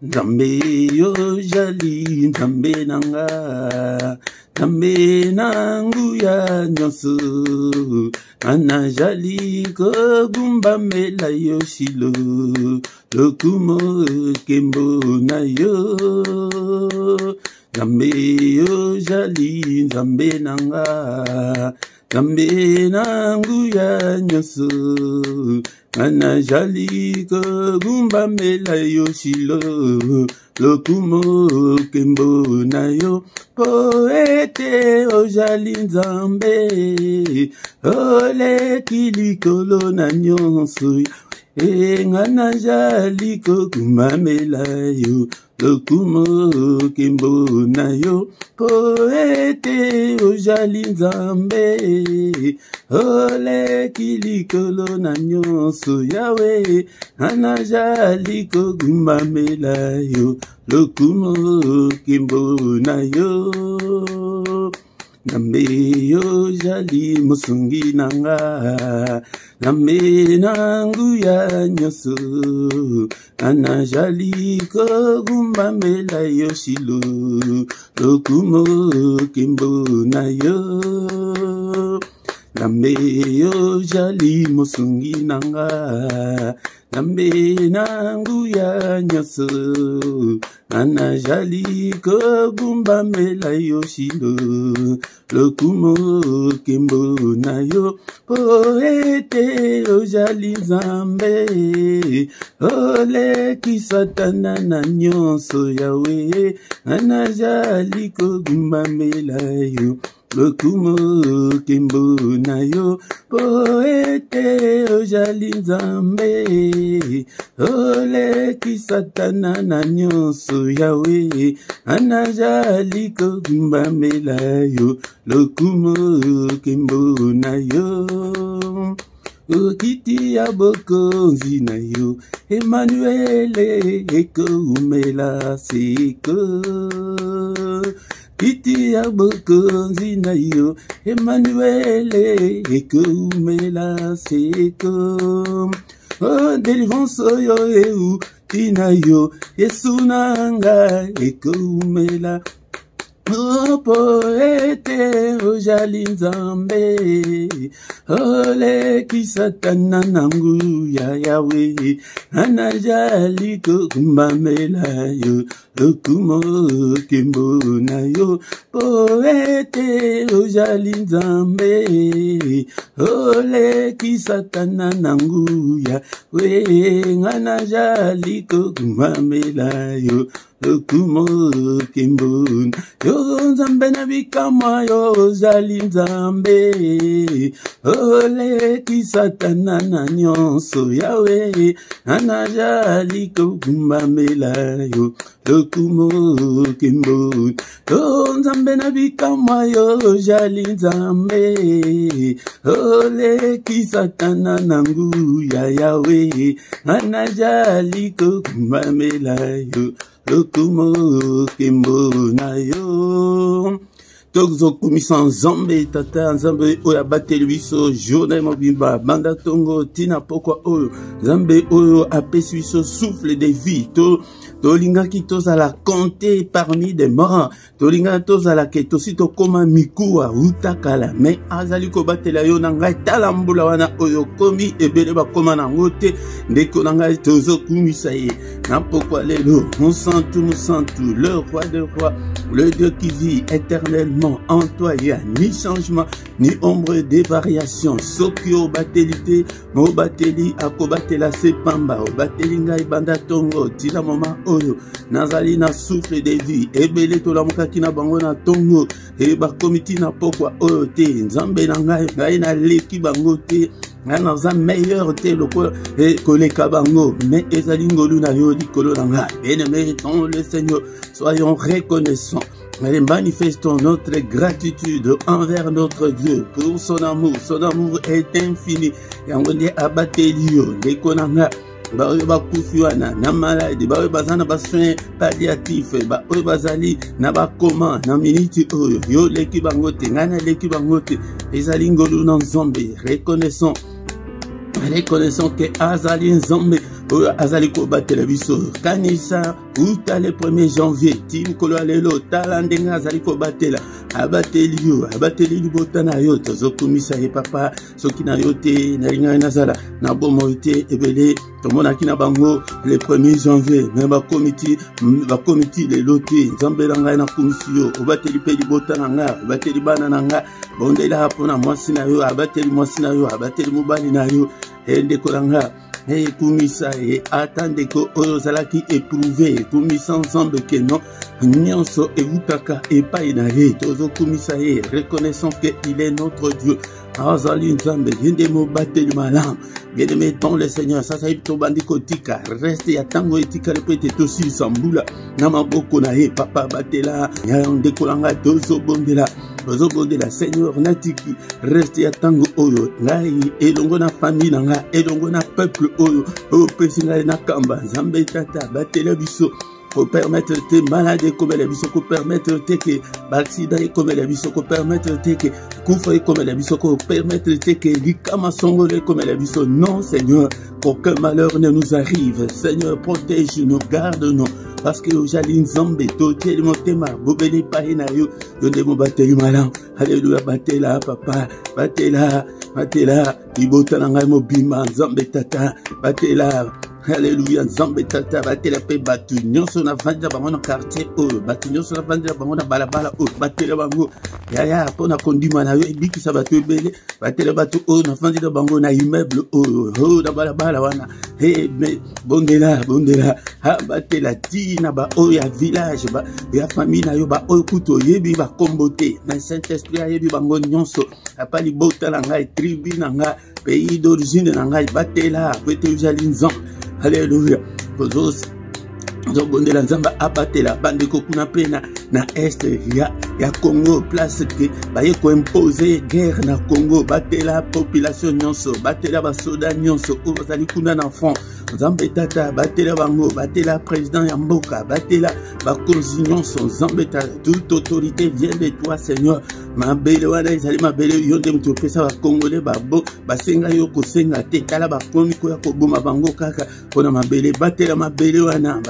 Nzambe yo jali, Nzambe nanga, Nzambe nangu ya nyonso, Ana jali ko gumba mela yo shilo, Lokumo kembo na yo, Nzambe yo jali, Nzambe nanga, Nzambe nangu ya nyonso, Ana jali ko gumba mela yo shilo, Lokumo kembo na yo, Poete o jali Nzambe, Ole kilikolo na nyonso, Ngana jali ko gumba mela yo, Lokumo kembo na yo, Poete o jali Nzambe, Ole kilikolo na nyonso Yahweh, Ngana jali ko gumba mela yo, Lokumo kembo na yo. Nzambe yo jali musungi nanga, Nzambe nangu ya nyonso, Ana jali ko gumba mela yo shilo, Lokumo kembo na yo. Nzambe yo jali musungi nanga, Nzambe nangu ya nyonso, Ana jali ko gumba mela yo shilo, Lokumo kembo na yo. Poete o jali Nzambe, Ole ki satana na nyonso Yahweh, Ana jali ko gumba mela yo, Lokumo kembo na yo. Poete o jali Nzambe, Ole ki satana na nyonso Yahweh, Ana jali ko gumba mela yo, Lokumo kembo na yo. Okiti ya bokonzi na yo, Emmanuele eko umela seko. Kiti ya bokonzi na yo, Emmanuele eko umela seko. Oh, délivrance yo eu tina yo, Yesu nanga eko umela. Oh, poete o jali Nzambe, Ole ki satana nangu ya Yahweh, Ana jali ko gumba mela yo, Lokumo kembo na yo. Poete o jali Nzambe, Ole ki satana nangu ya Yahweh, Ana jali ko gumba mela yo, Lokumo kembo yo. Nzambe na bikama yo jali Nzambe, Ole ki satana na nyonso Yahweh, Ana jali ko gumba mela yo, Lokumo kembo yo. Nzambe na bikama yo jali Nzambe, Ole ki satana nangu ya Yahweh, Ana jali ko gumba mela yo, Lokumo kembo na yo. Tozo kumisa Nzambe tata, Nzambe oyo abateli biso journée mobimba, banda tongo tina pokwa oyo, Nzambe oyo apesi biso souffle de vie, tolingaki tozala compté parmi des morts, tolingaki tozala ke tosi tokoma mikuwa utakala, mais azali kobatela yo na ngai tala mbula wana oyo komi ebele bakoma nango te, ndeko na ngai tozo kumisa ye na pokwa lelo. Monsantu le roi des rois, le Dieu qui vit éternellement en toi, il n'y a ni changement ni ombre de variation. Soki o bateli te, mo bateli akobatela sepamba, o bateli ngai banda tongo tila mama oyo nazali na souffle de vie, ebele to la mokaki na bango na tongo e bakomiti na pokwa oyo te. Nzambe na ngai na leki bango te, ngai naza meilleur te loko koleka bango, mais ezali ngolu na yo likolo na ngai. Bien-aimés dans le Seigneur, soyons reconnaissants. Allez, manifestons notre gratitude envers notre Dieu pour son amour. Son amour est infini. Yangonde abatelio, dekonanga, baoyo bakufi wana na malade, baoyo bazana ba soins palliatifs, baoyo bazali na bakoma na miniti oyo yo leki bango te, ngana leki bango te, ezali ngolu na Nzambe. Reconnaissons que azali Nzambe azaliko batela biso kanisa uta le 1er janvier tim kolo lelo talandenga azaliko batela abateli libota na yo tozokumisa ye papa soki na yo te na linga nazala na bomo te ebele tomona kina bango le 1er janvier mais ba comité le loté nzambela ngai na komisio obateli pe libota na nga obateli bana na nga bondela hapona mwasi na yo abateli mwasi na yo abateli mobali na yo ende kolanga et kumisa et attendez que ozalaki éprouvé kumisa ensemble que non nyonso eutaka epai na ye tozo kumisa ye reconnaissons que il est notre Dieu azali nzambe yende mobateli malamu bien mettons le Seigneur ça ça to bandiko tika reste ya tango etika repete to si sambula na maboko na ye papa batela ya ndekolanga tozo bondela Seigneur natiki reste ya tango oyo ngai elongo na famille na nga elongo na peuple oyo pesinga na kamba nzambe tata batela biso pour permettre tes malades comme les biso pour permettre que l'accident comme les biso pour permettre que kufa comme les biso pour permettre que likama songole comme les biso non Seigneur pour que malheur ne nous arrive Seigneur protège-nous garde-nous parce que aujourd'hui nzambe totel motema bobeli pa na yo de mo bateli malam alléluia batela papa batela ibota na ngai mobima nzambe tata batela Alléluia, nzambe tata batela pe batu nyonso na vanja bango na quartier batu nyonso na vanja bango na balabala batela bango ya pona kondima na yo ebikisa batu ebele batela batu na vanja bango na immeuble na balabala wana mais bondela batela tina ba ya village ba ya famille na yo ba kuto yebi ba kombote na Saint-Esprit yebi bango nyonso apali bota la ngai tribu na ngai pays d'origine na ngai batela pete jali nzambe Alléluia. Zobondela nzamba abatela bandeko kuna pena na est ya Congo place que baye ko imposer guerre na Congo batela population nyonso batela basoda nyonso bazali kuna na fond nzambe tata batela bango batela président ya mboka batela bakonzi nyonso nzambe tata toute autorité vient de toi Seigneur mabele wana ezali mabele yonde mutu pesa ba congolais babo basenga yo kosenga te tala bakomi ko ya koboma bango kaka pona mabele batela mabele wana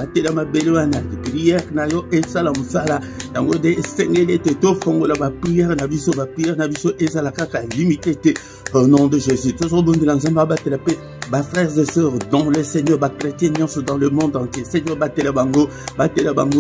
prière na yo esala musala tango de esengele te to fongola ba prière na biso esala kaka limité te au nom de Jésus toujours bon de l'ensemble batela pe ba frères et sœurs dans le Seigneur ba chrétiens nyonso dans le monde entier Seigneur batela bango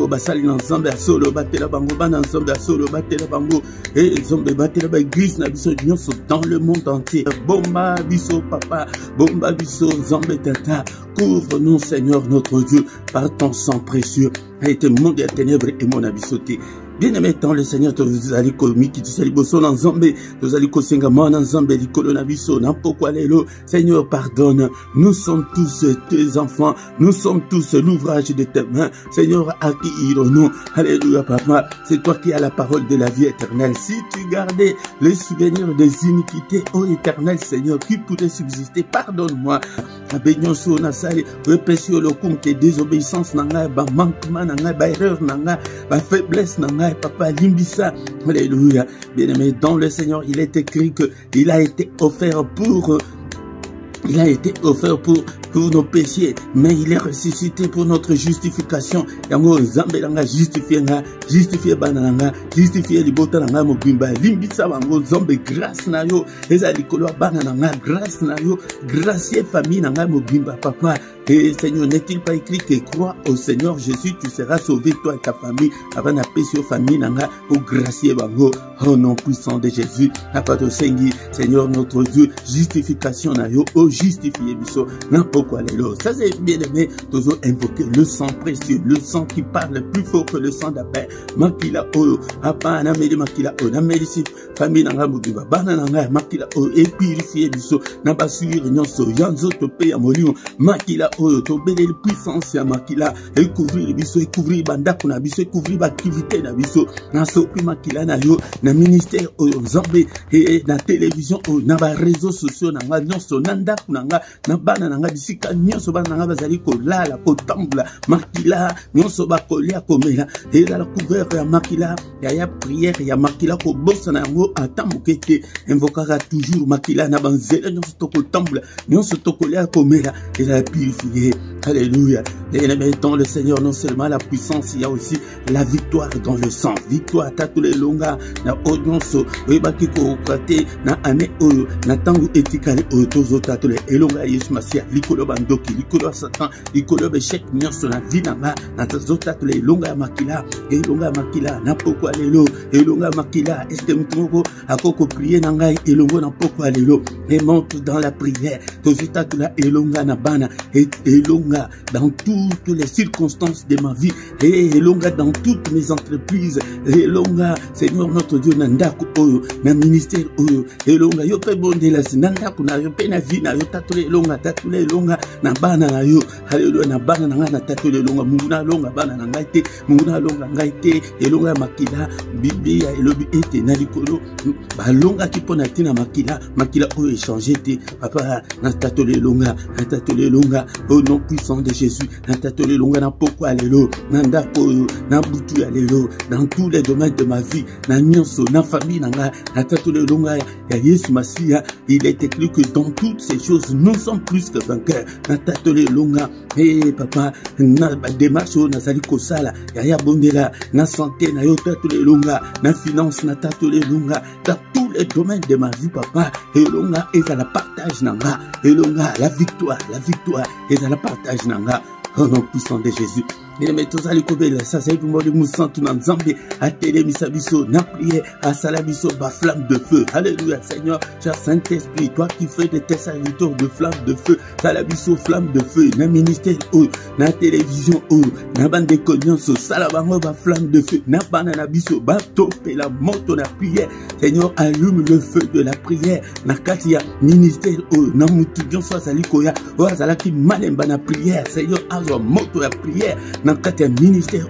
basali ensemble à solo batela bango bana ensemble à solo batela bango et ensemble batela ba église na biso nyonso dans le monde entier bomba biso papa bomba biso nzambe tata couvre-nous Seigneur notre Dieu par ton sang précieux a été monde à ténèbres et mon abisoté. Bien-aimé dans le Seigneur, tu allez commis qui tu bosso dans Zambé, tu allez kosenga dans Zambé, l'icône nabiso, n'importe quoi les lots. Seigneur, pardonne. Nous sommes tous tes enfants. Nous sommes tous l'ouvrage de tes mains. Seigneur, à qui irons-nous? Alléluia, papa. C'est toi qui as la parole de la vie éternelle. Si tu gardais les souvenirs des iniquités, ô éternel Seigneur, qui pourrait subsister, pardonne-moi. Bénion sur Nassali, repêcher le compte désobéissance, nanga, ba manquement, nanga, ba erreur, nanga, ba faiblesse, nanga. Papa Limbissa, alléluia. Bien-aimé dans le Seigneur, il est écrit que il a été offert pour nos péchés, mais il est ressuscité pour notre justification. Yango Nzambe langa justifié bananga, justifié libota langa mobimba, limbisa bango Nzambe grâce na yo, ezali kolo bananga grâce na yo, gracier famille nanga mobimba papa. Et Seigneur, n'est-il pas écrit que crois au Seigneur Jésus, tu seras sauvé toi et ta famille, avant la péché famille nanga, au gracier bango, au nom puissant de Jésus, à part de Seigneur notre Dieu, justification na yo, au justifié biso, n'importe quoi les lots. Ça c'est bien aimé, toujours invoquer le sang précieux, le sang qui parle plus fort que le sang d'Abel. Makila o, apa nameli makila o, nameli si famille nanga mubiba, bana nanga makila o, et purifier biso, nabasur nyonso, yanzo tope ya molimo, makila o, tobele puissance ya makila, et couvrir biso, et couvrir bandako na biso, et couvrir activité na biso, na sopi makila na yo, na ministère o, Nzambe, et na télévision o, na ba réseaux sociaux nanga nyonso, nandako nanga, na bana nanga bisika nyonso bana nanga bazali kolala kotambula makila nyonso bakolia komela eza la couvert ya makila ya prière ya makila ko bossa na yango atamukete invokaka toujours makila na banzela nyonso tokotambula nyonso tokolia komela eza purifier prier. Alléluia. Bien-aimés, dans le Seigneur, non seulement la puissance, il y a aussi la victoire dans le sang. Victoire, tatule longa, na odonso, webaki ko krate, na ane oyo, na tangu etikale oyo, tozo tatule, elonga Yesu Masia, likolo bandoki, likolo Satan, likolo beshek nyonso na vinanga, na tozo tatule, elonga makila, na poko alelo, elonga makila, est-ce que mtumoko, akoko prier nangai, elongo na poko alelo, et monte dans la prière, tozo tatule, elonga na bana, et elonga dans toutes les circonstances de ma vie, et elonga dans toutes mes entreprises, elonga, Seigneur notre Dieu, nandako oyo, na ministère oyo, elonga, yo pe bonde la sinandako na yo pe na vie na yo, tatule elonga, na bana na yo, hallelujah, na bana na nga na tatule elonga, munguna longa bana na ngaite, munguna longa ngaite, elonga makila, Biblia elobi ete na likolo, balonga ki pona tina makila oyo échanger te, papa, na tatule elonga, au nom puissant de Jésus, na tatule elonga na poko alelo, na ndako oyo, na butu alelo, dans tous les domaines de ma vie, na nyonso, na famille nanga, na tatule elonga ya Yesu Masia, il est écrit que dans toutes ces choses, nous sommes plus que vainqueurs, na tatule elonga, et papa, na démarche na zali kosala, ya bondela, na santé, na yo tatule elonga, na finance, na tatule elonga, dans tous les domaines de ma vie, papa, elonga, et à la partage nanga, elonga, la victoire, et à la partage nanga, au nom puissant de Jésus. Et mais tous allez couper la ça c'est pour moi de moussant tout dans Zambie à télé misabiso na prière à salabiso ba flamme de feu. Alléluia Seigneur, cher Saint-Esprit, toi qui fais de tes serviteurs de flamme de feu, salabiso flamme de feu, na ministère ou na télévision ou na bande de connaissances, salabango ba flamme de feu, na banana biso ba topé la moto na prière. Seigneur, allume le feu de la prière. Na katia ministère ou na mutudion soit salikoya, ou azalaki malemba na prière. Seigneur, azo moto la prière. Dans le ministère,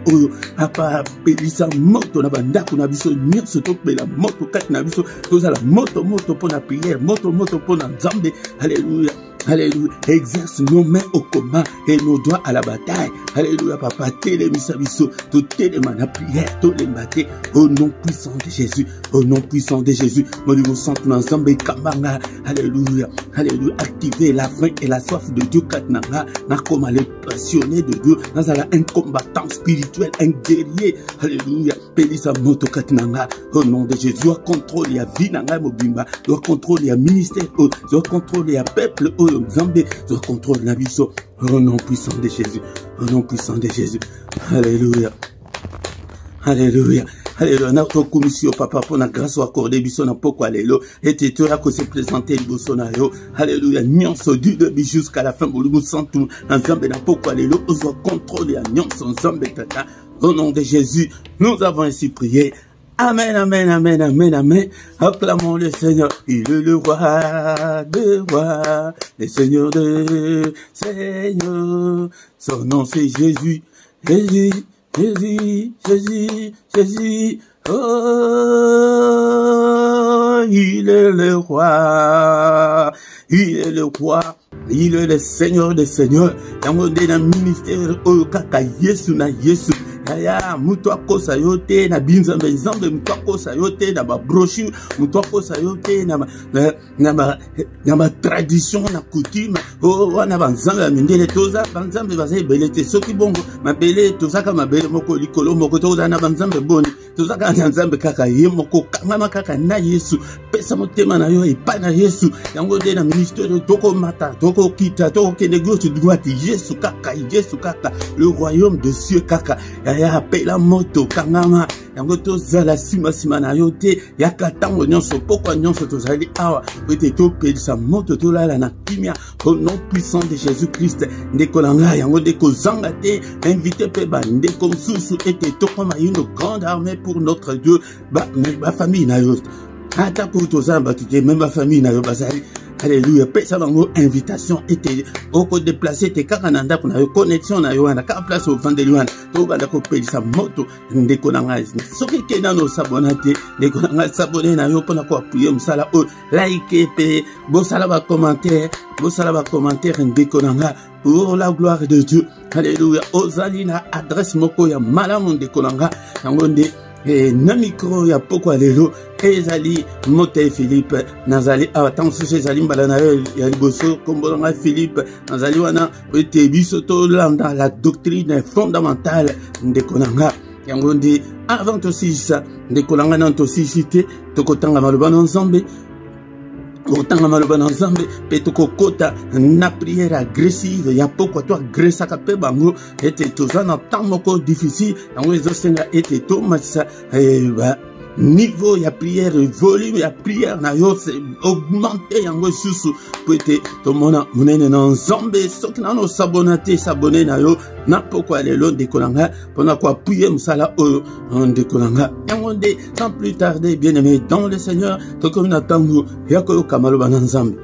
papa, pelisa moto na bandako na biso nyonso to pela moto kati na biso to la moto pour la prière, moto pour la Nzambe. Alléluia. Alléluia. Exerce nos mains au combat et nos doigts à la bataille. Alléluia, papa. Télémisabiso, tout téléma la prière, tout les matés. Au nom puissant de Jésus. Au nom puissant de Jésus. Mon Dieu, centre ensemble et kamanga. Alléluia. Alléluia. Activez la faim et la soif de Dieu. Katnanga. Nakoma les passionnés de Dieu. Nazala un combattant spirituel, un guerrier. Alléluia. Pelisa moto katnanga. Au nom de Jésus. Doit contrôler la vie nanga mobimba. Doit contrôler la ministère. Doit contrôler la peuple. Zambé, doit contrôler la vie. Au nom puissant de Jésus. Au nom puissant de Jésus. Alléluia. Alléluia. Alléluia. Notre commission, papa, pour la grâce accordée, biso na poko alléluia. Et tu as que se présenter le alléluia. Nyonso du début jusqu'à la fin, nous sentons en Zambé na poko alléluia. Nous doit contrôler nyonso Zambé tata. Au nom de Jésus, nous avons ainsi prié. Amen, amen, amen, amen, amen. Acclamons le Seigneur. Il est le roi de rois, le Seigneur de Seigneur. Son nom c'est Jésus, Jésus, Jésus, Jésus, Jésus. Oh, il est le roi, il est le roi. Il est le Seigneur des Seigneurs. Dans le ministère, oh, kaka Yesu na Yesu. Aya, mutwako sayote na binzambe nzambe, mutwako sayote na ba brochure, mutwako sayote na ma tradition na coutume. Oh, wana banzambe ya mindele toza, banzambe bazaye belete soki bongo, mabele tozaka mabele moko likolo moko toza na banzambe boni, tozaka na nzambe kaka ye moko kangama kaka na Yesu, pesa motema na yo epa na Yesu, yango de na ministère toko mata, toko kita, toko kende gauche droite, Yesu kaka, le royaume de cieux kaka. Ya pela moto kangama yango tozala sima na yote yakatango nyonso pokwa nyonso tozali awa ete topelisa moto tolala na kimia au nom puissant de Jésus-Christ ndekolanga yango ndeko zanga te invité pe ba ndeko msusu ete tokoma une grande armée pour notre Dieu ba famille na yo ata pour tozamba tute même ba famille na yo bazali. Alléluia. Pesa bango invitation était au ko déplacer te kakananda pour na connexion na yo na ka place au vendeliwan to banda ko pelisa moto ndeko na ngai soki kena no sabonate ndeko na ngai sabone na yo pona ko appuyer musala o like pe bo sala ba commentaire ndeko na ngai pour la gloire de Dieu. Alléluia. Ozalina adresse moko ya malamu ndeko na ngai yango nde et na micro ya poko lelo ezali Mote Philippe nazali attention ezali mbala na yo ya liboso kombolanga Philippe nazali wana ete biso to landa la doctrine fondamentale ndekonanga yango ndi avant tosisa ndekolanga na tosisite tokotanga maloba na Nzambe otanga maloba na Nzambe pe tokokota na prière agressive ya poko to agresaka pe bango ete tozana temps moko difficile yango ezosenga ete tomatisa niveau ya prière volume ya prière na yo c'est augmenter yango susu po ete tomona monene na Nzambe soki nano sabone na yo na poko lelo ndekolanga pona ko appuyer musala oyo ndekolanga yango nde sans plus tarder bien aimé dans le Seigneur tokomi na tango ya koyoka maloba na Nzambe.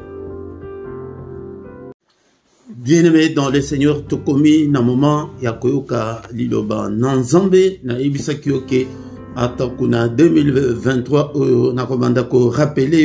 Bien aimé dans le Seigneur tokomi na moment ya koyoka liloba na Nzambe na ebisaki oke ata kuna 2023 oyo nakobanda ko rappeler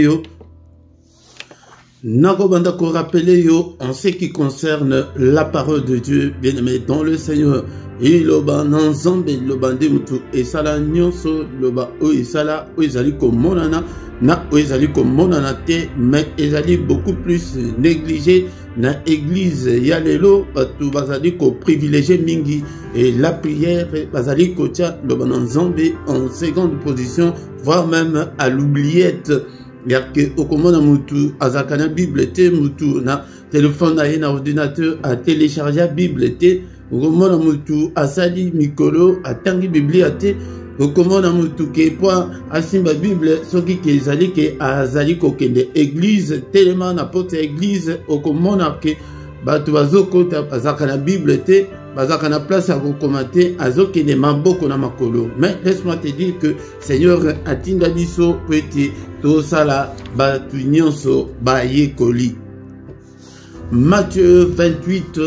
yo en ce qui concerne la parole de Dieu bien-aimé dans le Seigneur iloba na Nzambe iloba nde mutu esala nyonso iloba oyo esala oyo ezali komonana na oyo ezali komonana te mais ezali beaucoup plus négligé na église ya lelo batu bazali ko privilégier mingi et la prière bazali ko tia iloba na Nzambe en seconde position voire même à l'oubliette yake okomona mutu azakana Bible te mutu na téléphone na ordinateur a télécharger Bible te okomona mutu asali mikolo atangi Biblia te okomona mutu ke po asimba Bible soki ke ezali ke azali kokende église tellement na porte église okomona ke batu bazokota bazakana Bible te bazakana place à commenter azokende maboko na makolo mais laisse-moi te dire que Seigneur atinda biso peti to sala batu nyonso ba yekoli. Matthieu 28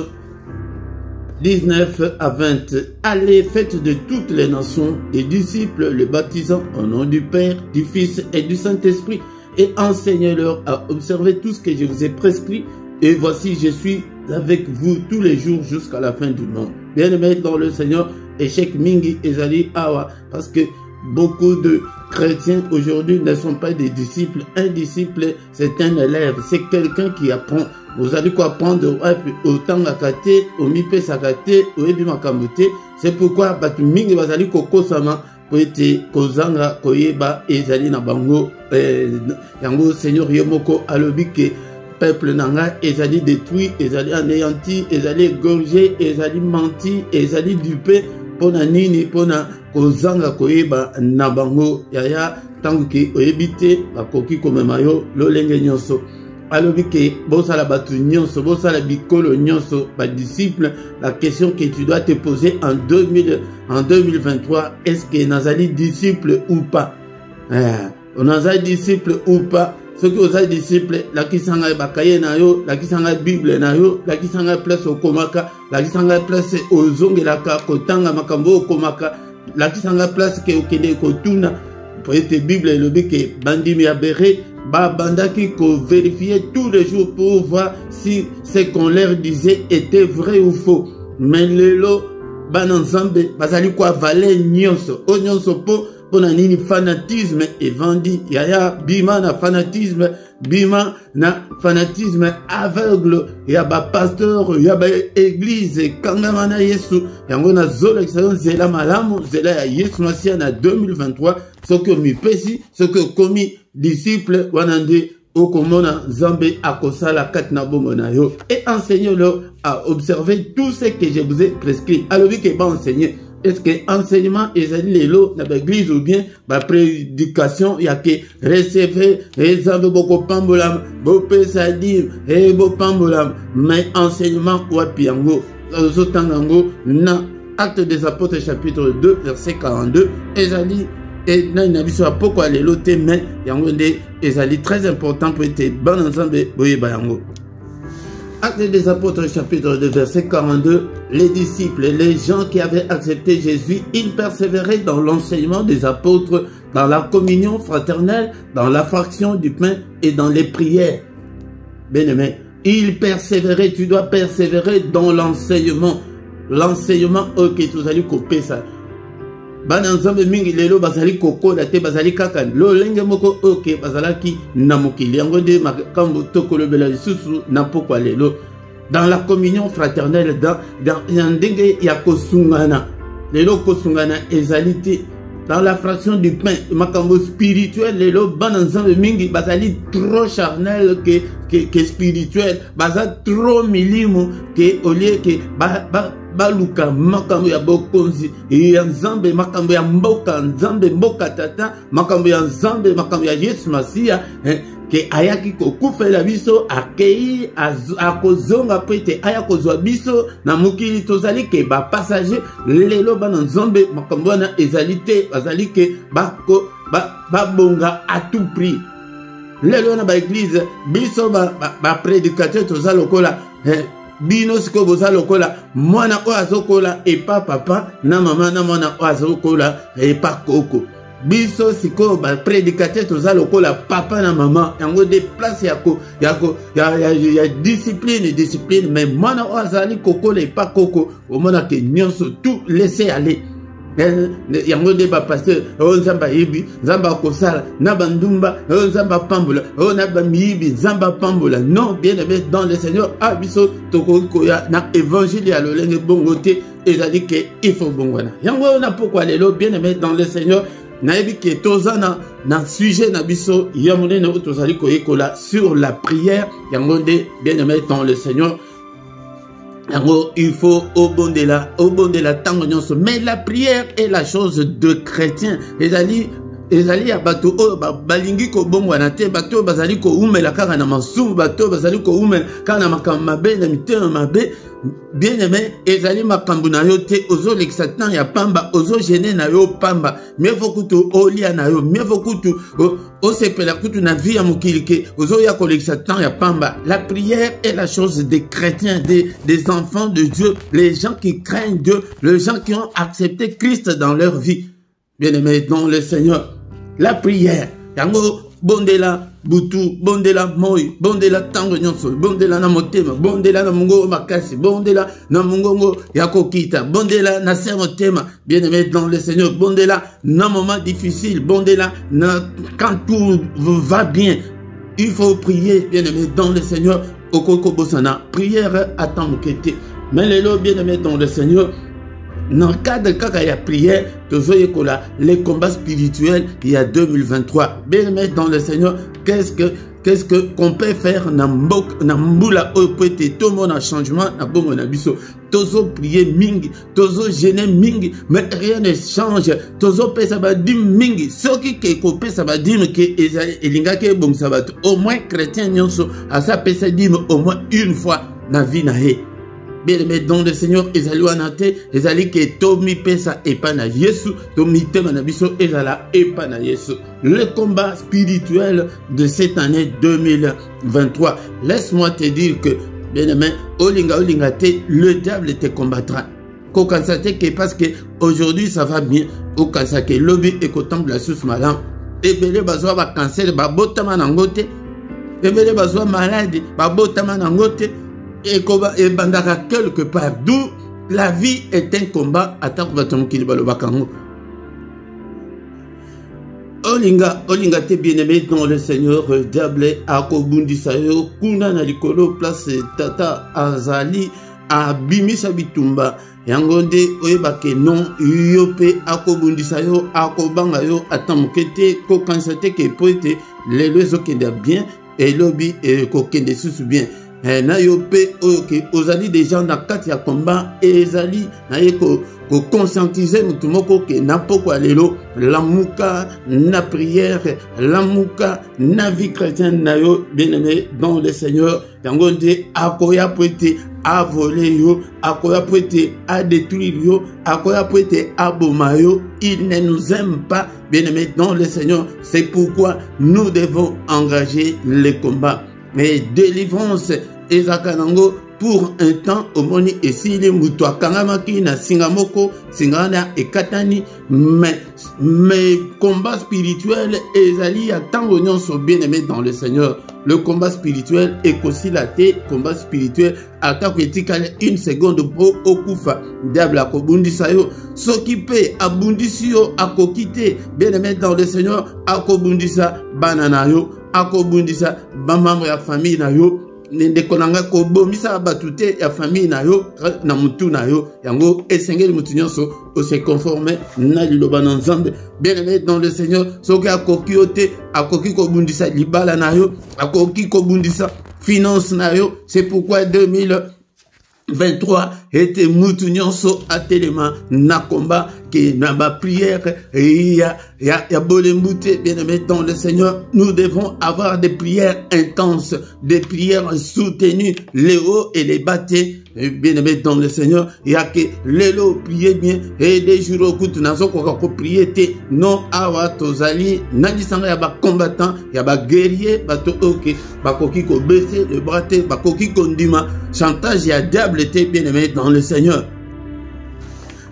19 à 20. Allez, faites de toutes les nations des disciples, les baptisant au nom du Père, du Fils et du Saint-Esprit, et enseignez-leur à observer tout ce que je vous ai prescrit. Et voici, je suis avec vous tous les jours jusqu'à la fin du monde. Bien-aimés dans le Seigneur, échec mingi ezali awa, parce que beaucoup de chrétiens aujourd'hui ne sont pas des disciples. Un disciple, c'est un élève, c'est quelqu'un qui apprend. Vous allez quoi apprendre autant à kate, au mipe sakate, au ebi makamute. C'est pourquoi batu mingi bazali koko sama pour être kozanga koyeba ezali na bango yango Seigneur yemoko alobike peuple nanga ezali détruit, ezali anéanti, ezali égorgé, ezali menti, ezali dupé pona nini pona kozanga koyeba na bango yaya tangu ki oyebite bakoki komema yo lolenge nyonso alobi ke bosala batu nyonso bosala bikolo nyonso ba disciple. La question que tu dois te poser en 2023, est-ce que nazali disciple ou pas? On nazali disciple ou pas? Ce que vous êtes disciples, la qui s'en a bakaye na yo, la qui s'en a Bible na yo, la qui s'en a place au komaka, la qui s'en a place au zongelaka, kotanga makambo au komaka, la qui s'en a place ke okende kotuna, pour être Bible le bique bandi mi abéré, ba bandaki ko vérifier tous les jours pour voir si ce qu'on leur disait était vrai ou faux. Mais lelo bananzambe bazali kwa valer nyonso, o nyonso po pona nini fanatisme et vendi yaya bima na fanatisme aveugle ya ba pasteur ya ba église kangama na Yesu yango na zola kisayon zela malamu zela ya Yesu Masia na 2023 ce que mi pesi ce que commis disciple wanande okomona Nzambe akosala kat na bomo na yo et enseignez-le à observer tout ce que je vous ai prescrit. Alors oui que ba enseigner. Est-ce que enseignement ezali lelo na l'église ou bien ba prédication ya ke recevoir Nzambe boko pambolam bo pesa dire e bo pambolam mais enseignement wapi yango zotangango na Actes des Apôtres chapitre 2 verset 42 ezali et na biso apoko lelo te mais yango nde ezali très important pour être ban Nzambe boyeba yango. Actes des Apôtres chapitre 2 verset 42, les disciples, les gens qui avaient accepté Jésus, ils persévéraient dans l'enseignement des apôtres, dans la communion fraternelle, dans la fraction du pain et dans les prières. Bien-aimé, ils persévéraient, tu dois persévérer dans l'enseignement. L'enseignement, ok, tu allez couper ça. bana nzambe mingi lelo bazali kokola te bazali kaka lolenge moko oke bazalaki na mokili yango nde makambo tokolobela lisusu na pokwa lelo dans la communion fraternelle dans ndenge ya kosungana lelo kosungana ezali te dans la fraction du pain makambo spirituel lelo bana nzambe mingi bazali trop charnel que spirituel baza trop milimo que au lieu que baluka makambo ya bokonzi ya nzambe makambo ya mboka nzambe mboka tata makambo ya nzambe makambo ya Yesu Masia ke ayaki kokufela biso akei akozonga pete aya kozwa biso na mokili tozali ke ba passager lelo bana nzambe makambo wana ezali te bazali ke babonga à tout prix lelo na ba église biso ba prédicateur toza lokola bino siko boza lokola mwana o azokola epa papa na mama na mwana o azokola epa koko biso siko ba prédicateur toza lokola papa na mama yango de place ya discipline mais mwana o azali kokola epa koko omona ke nyonso tout laisser aller yango nde bapasteur oyo nzambe ayebi nzambe akosala na bandumba oyo nzambe apambola oyo na bamiyibi nzambe apambola non bien aimé dans le Seigneur biso tokoki koya na évangile ya lolenge bongo te ezali ke il faut bongwana yango oyo na pokwa lelo bien aimé dans le Seigneur nayebi ke toza na sujet na biso ya monene oyo tozali koyekola sur la prière yango nde bien aimé dans le Seigneur. Il faut au bon de la tango nyonso. Mais la prière est la chose de chrétien. Ezali ya bato o balingi ko bongwana te bato bazali ko umela kaka na masumu bato bazali ko umela kaka na makambo mabe na mitema mabe bien aimé ezali makambo na yo te ozo l'exatan ya pamba ozo gêner na yo pamba mieux vaut kutu olia na yo mieux vaut kutu o sepela kutu na vie ya mokili ke ozo ya ko l'exatan ya pamba. La prière est la chose des chrétiens des enfants de Dieu, les gens qui craignent Dieu, les gens qui ont accepté Christ dans leur vie. Bien aimé dans le Seigneur. La prière, yango bondela butu, bondela moi, bondela tango nyonso, bondela na motema, bondela na mungo makasi, bondela na mungongo yakokita, bondela na ser motema, bien aimé dans le Seigneur, bondela na moment difficile, bondela na quand tout va bien, il faut prier, bien aimé dans le Seigneur, okoko bosana, prière attend mokete, mais les bien aimé dans le Seigneur. Dans le cadre de la prière, les combats spirituels, il y a 2023. Bien aimé dans le Seigneur, qu'est-ce qu'on peut faire dans Mboula Opete, tout le monde a changement, na bon abisso. Tozo prier mingi, tozo gêner mingi, mais rien ne change. Tozo pesa badim mingi. Ce qui est copé ça va dire que elinga ke bon sabat. Au moins chrétien nyonso, à sa pesa dim au moins une fois na vie na he. Bien aimé dans le Seigneur, ezali wanate, ezali ke tomi pesa epana Yesu, tomi temana biso ezala epana Yesu. Le combat spirituel de cette année 2023. Laisse-moi te dire que, bien aimé, olinga te, le diable te combattra. Kokansate que parce que aujourd'hui ça va bien, okansake lobby et kotamble la sous malam. Ebele bazwa ba cancer, ba botama nangote. Ebele bazwa malade, ba botama nangote. Et bandaka quelque part d'où la vie est un combat attends olinga te bien aimé dans le Seigneur diable akobundisa yo kuna na likolo place tata azali abimisa bitumba yango nde oyebake non yo pe akobundisa yo akobanga yo atamukete ko kansate ke poete lelo ezokende bien et lobby et kokende susu bien. Na yo pe oke ozali des gens na kati ya combat ezali na ye ko conscientiser mutu moko ke na pokwa lelo lamuka na prière lamuka na vie chrétienne na yo bien aimé dans le Seigneur yango nde akoya poete a voler yo akoya poete a détruire yo akoya poete a boma yo. Il ne nous aime pas bien aimé dans le Seigneur, c'est pourquoi nous devons engager les combats. Mais délivrance, Ezakanango, pour un temps au moni et si les moutoua kangamaki na singamoko singana et katani mais combat spirituel ezali à tant d'oignons sont bien aimés dans le Seigneur. Le combat spirituel est aussi la tête, combat spirituel attaque une seconde pro okufa diable a kobundisa yo s'occuper abundisi yo akokite bien aimé dans le Seigneur akobundisa banana yo akobundisa ba membre ya famille na yo nende konanga ko bomisa batute ya famille na yo na mutu na yo yango esengeli mutu nyonso o se conformer na liloba na Nzambe bien aimé dans le Seigneur soki akoki ote akoki ko bundisa libala na yo akoki ko bundisa finance na yo. C'est pourquoi 2023 était mutu nyonso atelema na combat que na ba prière ya bolembute bien aimé dans le Seigneur. Nous devons avoir des prières intenses, des prières soutenues, les hauts et les bas bien aimé dans le Seigneur. Il y a que les lots priez bien et des jours au coup tu n'as pas prier non awa tozali nandisanga ya ba combattant ya ba guerrier bato ok bakoki ko baisser le bras te bakoki kondima chantage ya diable te bien aimé dans le Seigneur.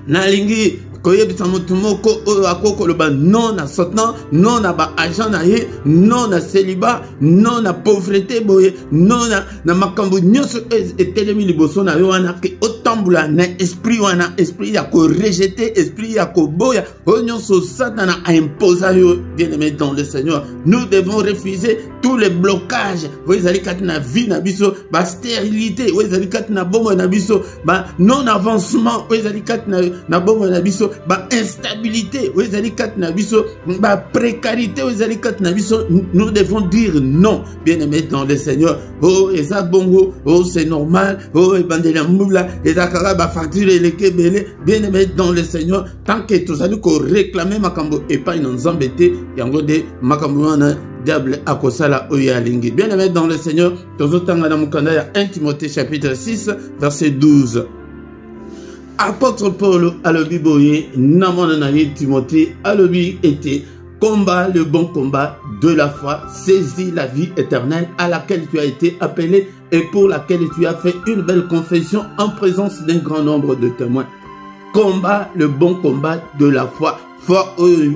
Nalingi koyebisa mutu moko oyo akokoloba non na satan, non na ba agent na ye, non na célibat, non na pauvreté boye, non na makambo nyonso etelemi liboso na yo wana ke otambula na esprit wana, esprit ya ko rejeter, esprit ya ko boya oyo nyonso Satan a imposé yo bien aimé dans le Seigneur. Nous devons refuser tous les blocages oyo ezali kati na vie na biso, ba stérilité oyo ezali kati na bomoi na biso, ba non avancement oyo ezali kati na bomoi na biso, ba instabilité oyo ezali kati na biso, ba précarité oyo ezali kati na biso. Nous devons dire non bien aimé dans le Seigneur. Oh eza bongo, oh c'est normal, oh ebandela mula ezakaka ba facture eleke belé bien aimé dans le Seigneur. Tant que tozali ko réclamer makambo epai na Nzambe te yango de makambo wana diable akosala oyo alingi. Bien aimé dans le Seigneur, tozotanga na mukanda ya 1 Timothée chapitre 6 verset 12. Apôtre Paul alobi boye namona na Timothée alobi était combat le bon combat de la foi, saisis la vie éternelle à laquelle tu as été appelé et pour laquelle tu as fait une belle confession en présence d'un grand nombre de témoins. Combat le bon combat de la foi. Foi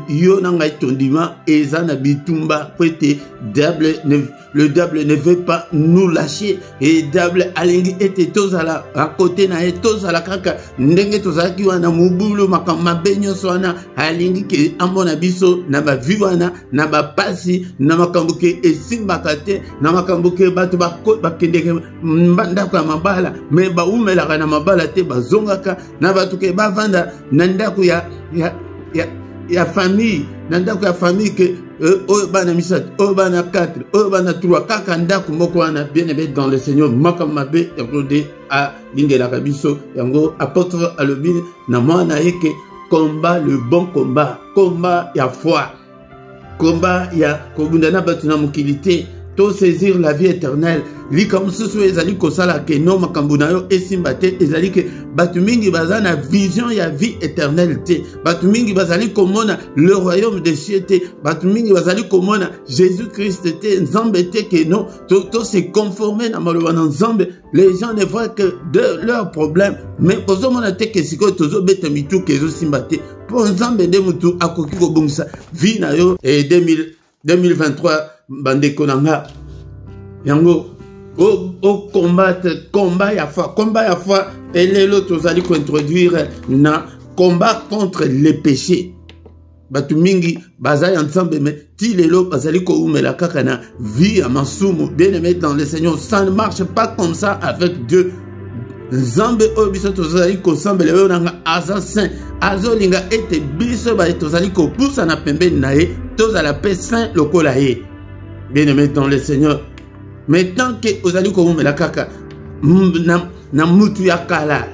yo nanga tondima ezana bitumba kwete le diable ne veut pas nous lâcher et diable alingi ete tozala à côté na tozala kaka ndenge tozaki wana mubulu makama benyo sona alingi ke amona biso na ba viwana na ba pasi na makambo ke esimbaka te na makambo ke bato bakendeke ndako ya mabala me ba umelaka na mabala te bazongaka na bato ke bavanda na ndako ya famille na ndako ya famille ke oyo bana misat oyo bana 4 oyo bana 3 kaka ndako moko wana bien aimé dans le Seigneur makamabe ekrode a lingelaka biso yango apôtre alobi na mwana yeke combat le bon combat, combat ya foi, combat ya kobunda na batu na mokili te to saisir la vie éternelle. Li comme susu ezali kosala ke no makambo na yo esimba te ezali ke batu mingi baza na vision ya vie éternelle te, batu mingi bazali komona le royaume des cieux te, batu mingi bazali komona Jésus Christ te, Nzambe te ke no to se conformer na maloba na Nzambe. Les gens ne voient que de leurs problèmes, mais ozomona te ke siko tozo beta mitu ke zo simba te po Nzambe de mutu akoki ko bongisa vie na yo. Et 2023 bandeko nanga yango au combattre combat ya foi et les autres allez introduire na combat contre les péchés. Batu mingi bazali ensemble mais ti lelo bazali ko umela kaka na vie à masumu bien aimé dans le Seigneur. Ça ne marche pas comme ça avec Dieu. Nzambe o biso tozali ko semble le nanga assassin azolinga ete biso ba tozali ko poussa na pembeni na ye tozala pe saint lokola ye. Bien aimé dans le Seigneur. Mais tant que vous allez comme la kaka na mutu ya kala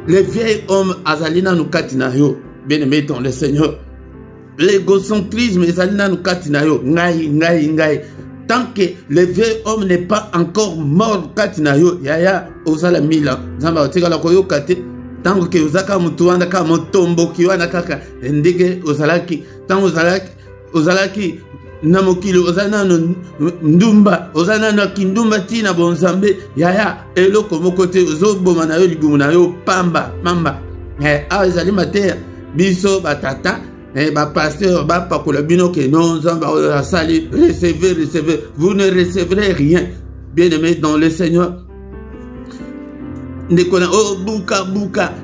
les vieils hommes azalina nous katina yo bien aimé dans le Seigneur. L'égocentrisme azalina nous katina yo ngai tant que le vieil homme n'est pas encore mort katina yo yaya ozala mila nzamba otika la koyo kate tant que ozaka mutu wana ka motombo ki wana kaka ndege ozalaki tant ozalaki na mokili ozana no ndumba ozana na kindumba tina bonzambe yaya eloko moko te ozoboma na yo libumu na yo pamba awa ezali mateya biso batata ba pasteur ba pakola bino ke non nzambe asali recevez vous ne recevrez rien bien aimé dans le Seigneur. Ndekona o buka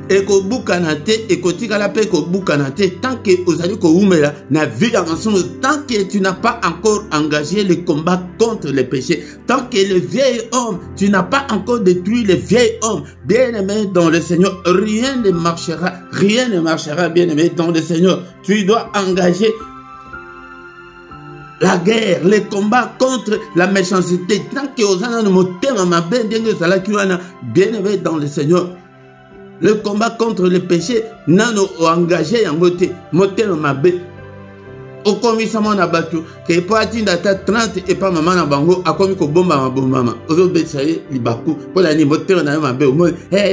eko buka na te eko tikala pe ko buka na te tant que ozali ko umela na vie ensemble, tant que tu n'as pas encore engagé le combat contre les péchés, tant que le vieil homme tu n'as pas encore détruit le vieil homme, bien aimé dans le Seigneur, rien ne marchera bien aimé dans le Seigneur. Tu dois engager la guerre, le combat contre la méchanceté. Tant que osana no motema mabe ndenge zala kiwana bien aimé dans le Seigneur. Le combat contre le péché nano engagé yango te motema mabe. Okomi sama na batu ke po atinda ta 30 et pas maman na bango akomi ko bomba mama. Ozo betsaye libaku po la ni motema na mabe o mo